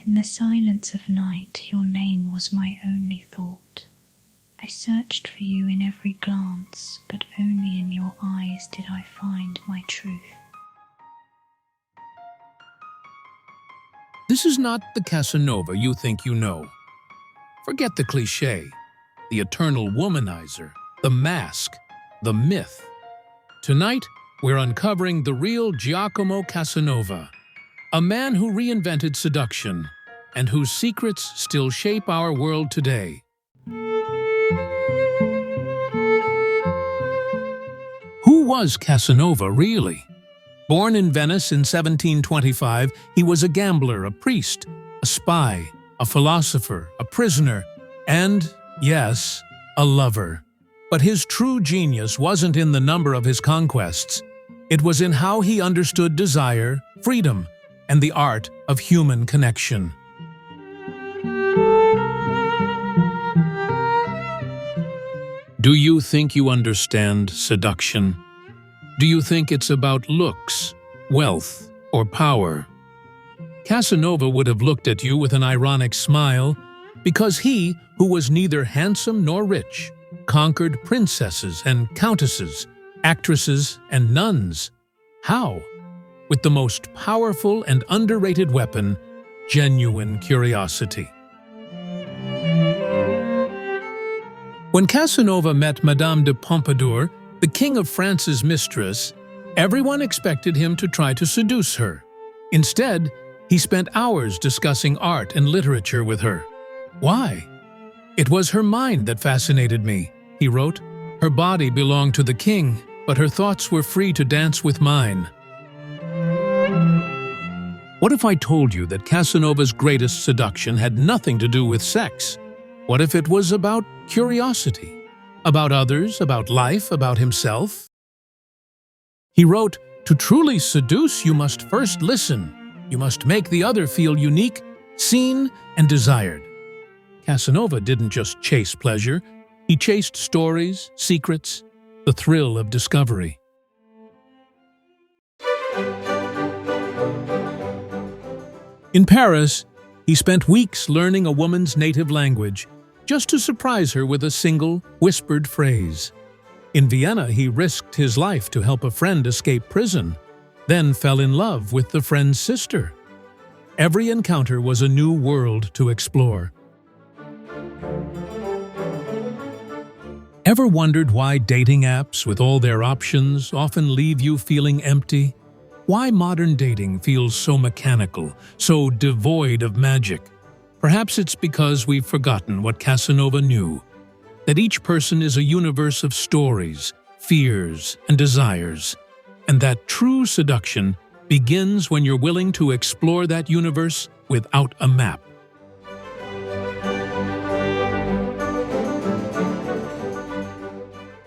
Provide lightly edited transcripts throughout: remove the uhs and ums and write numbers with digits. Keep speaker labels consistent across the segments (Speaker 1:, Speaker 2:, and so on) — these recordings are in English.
Speaker 1: In the silence of night, your name was my only thought. I searched for you in every glance, but only in your eyes did I find my truth.
Speaker 2: This is not the Casanova you think you know. Forget the cliché, the eternal womanizer, the mask, the myth. Tonight, we're uncovering the real Giacomo Casanova, a man who reinvented seduction and whose secrets still shape our world today. Who was Casanova, really? Born in Venice in 1725, he was a gambler, a priest, a spy, a philosopher, a prisoner, and, yes, a lover. But his true genius wasn't in the number of his conquests. It was in how he understood desire, freedom, and the art of human connection. Do you think you understand seduction? Do you think it's about looks, wealth, or power? Casanova would have looked at you with an ironic smile because he, who was neither handsome nor rich, conquered princesses and countesses, actresses and nuns. How? With the most powerful and underrated weapon, genuine curiosity. When Casanova met Madame de Pompadour, the King of France's mistress, everyone expected him to try to seduce her. Instead, he spent hours discussing art and literature with her. Why? It was her mind that fascinated me, he wrote. Her body belonged to the king, but her thoughts were free to dance with mine. What if I told you that Casanova's greatest seduction had nothing to do with sex? What if it was about curiosity? About others, about life, about himself? He wrote, "To truly seduce, you must first listen. You must make the other feel unique, seen, and desired." Casanova didn't just chase pleasure. He chased stories, secrets, the thrill of discovery. In Paris, he spent weeks learning a woman's native language, just to surprise her with a single, whispered phrase. In Vienna, he risked his life to help a friend escape prison, then fell in love with the friend's sister. Every encounter was a new world to explore. Ever wondered why dating apps, with all their options, often leave you feeling empty? Why modern dating feels so mechanical, so devoid of magic? Perhaps it's because we've forgotten what Casanova knew, that each person is a universe of stories, fears, and desires, and that true seduction begins when you're willing to explore that universe without a map.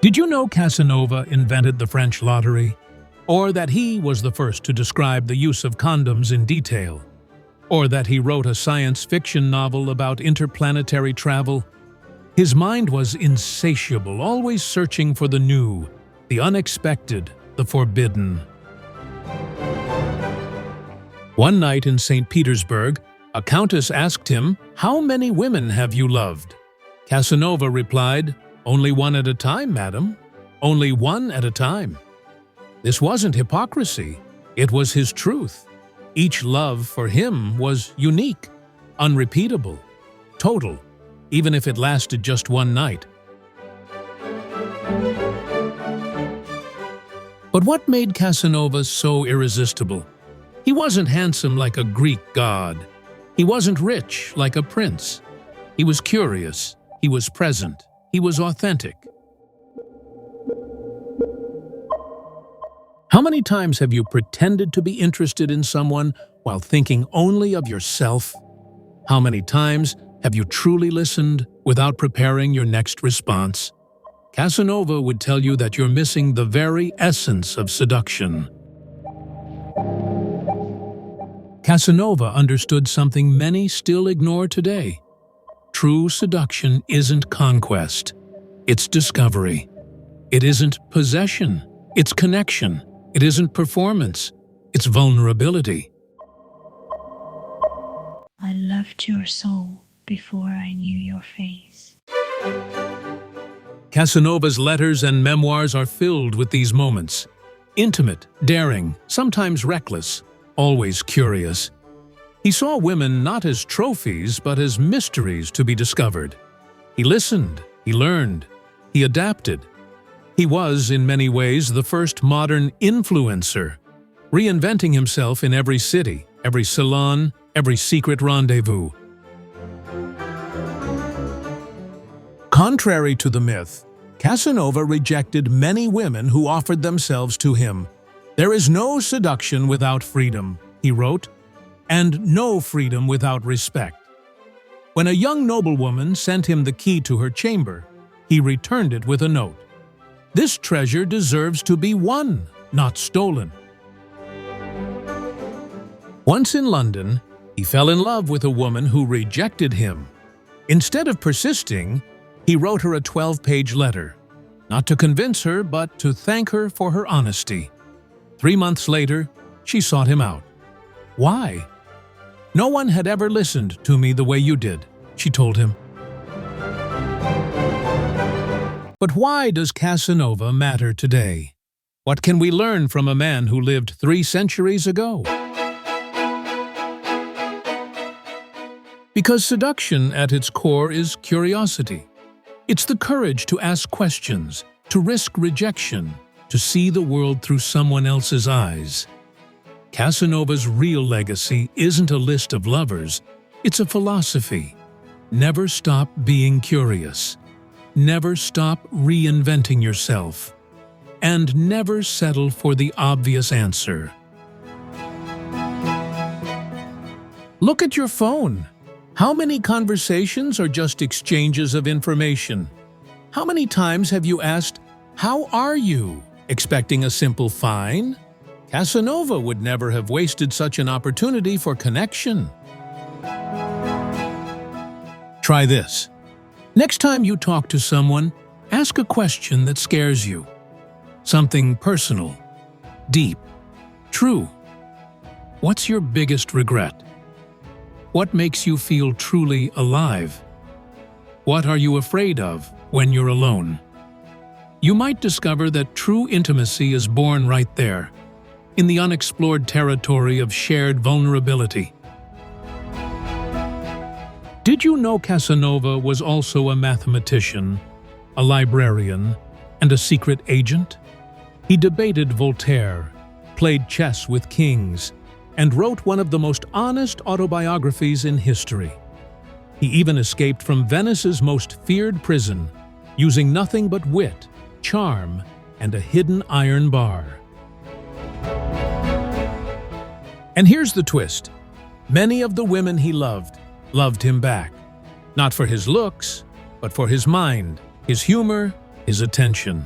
Speaker 2: Did you know Casanova invented the French lottery? Or that he was the first to describe the use of condoms in detail? Or that he wrote a science fiction novel about interplanetary travel? His mind was insatiable, always searching for the new, the unexpected, the forbidden. One night in St. Petersburg, a countess asked him, "How many women have you loved?" Casanova replied, "Only one at a time, madam. Only one at a time." This wasn't hypocrisy. It was his truth. Each love for him was unique, unrepeatable, total, even if it lasted just one night. But what made Casanova so irresistible? He wasn't handsome like a Greek god. He wasn't rich like a prince. He was curious. He was present. He was authentic. How many times have you pretended to be interested in someone while thinking only of yourself? How many times have you truly listened without preparing your next response? Casanova would tell you that you're missing the very essence of seduction. Casanova understood something many still ignore today. True seduction isn't conquest, it's discovery. It isn't possession, it's connection. It isn't performance, it's vulnerability.
Speaker 1: I love loved your soul before I knew your face.
Speaker 2: Casanova's letters and memoirs are filled with these moments. Intimate, daring, sometimes reckless, always curious. He saw women not as trophies, but as mysteries to be discovered. He listened, he learned, he adapted. He was, in many ways, the first modern influencer, reinventing himself in every city, every salon, every secret rendezvous. Contrary to the myth, Casanova rejected many women who offered themselves to him. "There is no seduction without freedom," he wrote, "and no freedom without respect." When a young noblewoman sent him the key to her chamber, he returned it with a note. "This treasure deserves to be won, not stolen." Once in London, he fell in love with a woman who rejected him. Instead of persisting, he wrote her a 12-page letter, not to convince her, but to thank her for her honesty. 3 months later, she sought him out. "Why?" "No one had ever listened to me the way you did," she told him. But why does Casanova matter today? What can we learn from a man who lived 3 centuries ago? Because seduction at its core is curiosity. It's the courage to ask questions, to risk rejection, to see the world through someone else's eyes. Casanova's real legacy isn't a list of lovers, it's a philosophy. Never stop being curious. Never stop reinventing yourself. And never settle for the obvious answer. Look at your phone. How many conversations are just exchanges of information? How many times have you asked, "How are you?" expecting a simple "fine"? Casanova would never have wasted such an opportunity for connection. Try this. Next time you talk to someone, ask a question that scares you. Something personal, deep, true. What's your biggest regret? What makes you feel truly alive? What are you afraid of when you're alone? You might discover that true intimacy is born right there, in the unexplored territory of shared vulnerability. Did you know Casanova was also a mathematician, a librarian, and a secret agent? He debated Voltaire, played chess with kings, and wrote one of the most honest autobiographies in history. He even escaped from Venice's most feared prison, using nothing but wit, charm, and a hidden iron bar. And here's the twist. Many of the women he loved him back, not for his looks, but for his mind, his humor, his attention.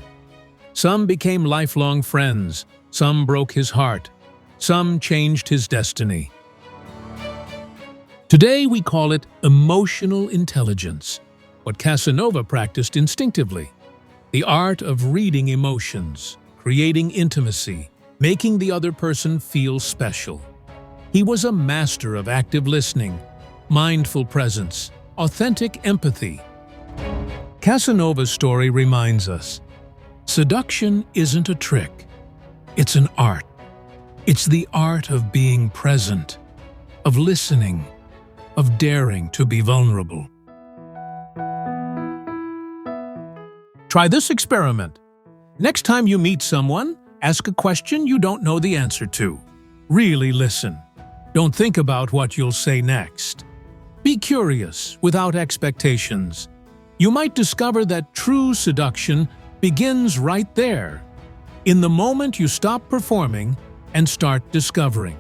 Speaker 2: Some became lifelong friends, some broke his heart, some changed his destiny. Today we call it emotional intelligence, what Casanova practiced instinctively. The art of reading emotions, creating intimacy, making the other person feel special. He was a master of active listening, mindful presence, authentic empathy. Casanova's story reminds us, seduction isn't a trick, it's an art. It's the art of being present, of listening, of daring to be vulnerable. Try this experiment. Next time you meet someone, ask a question you don't know the answer to. Really listen. Don't think about what you'll say next. Be curious, without expectations. You might discover that true seduction begins right there, in the moment you stop performing and start discovering.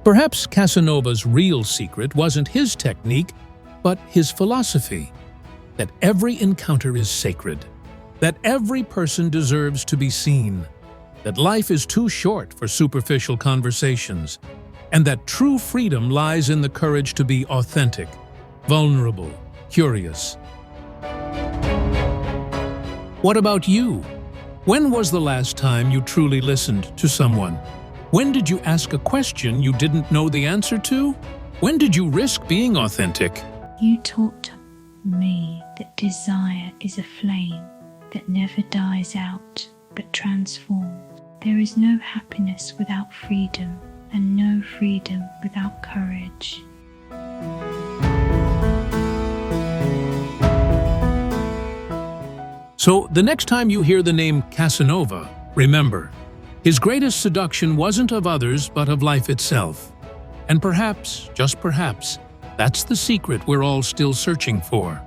Speaker 2: Perhaps Casanova's real secret wasn't his technique, but his philosophy, that every encounter is sacred, that every person deserves to be seen, that life is too short for superficial conversations, and that true freedom lies in the courage to be authentic, vulnerable, curious. What about you? When was the last time you truly listened to someone? When did you ask a question you didn't know the answer to? When did you risk being authentic?
Speaker 1: You taught me that desire is a flame that never dies out but transforms. There is no happiness without freedom, and no freedom without courage.
Speaker 2: So the next time you hear the name Casanova, remember, his greatest seduction wasn't of others but of life itself. And perhaps, just perhaps, that's the secret we're all still searching for.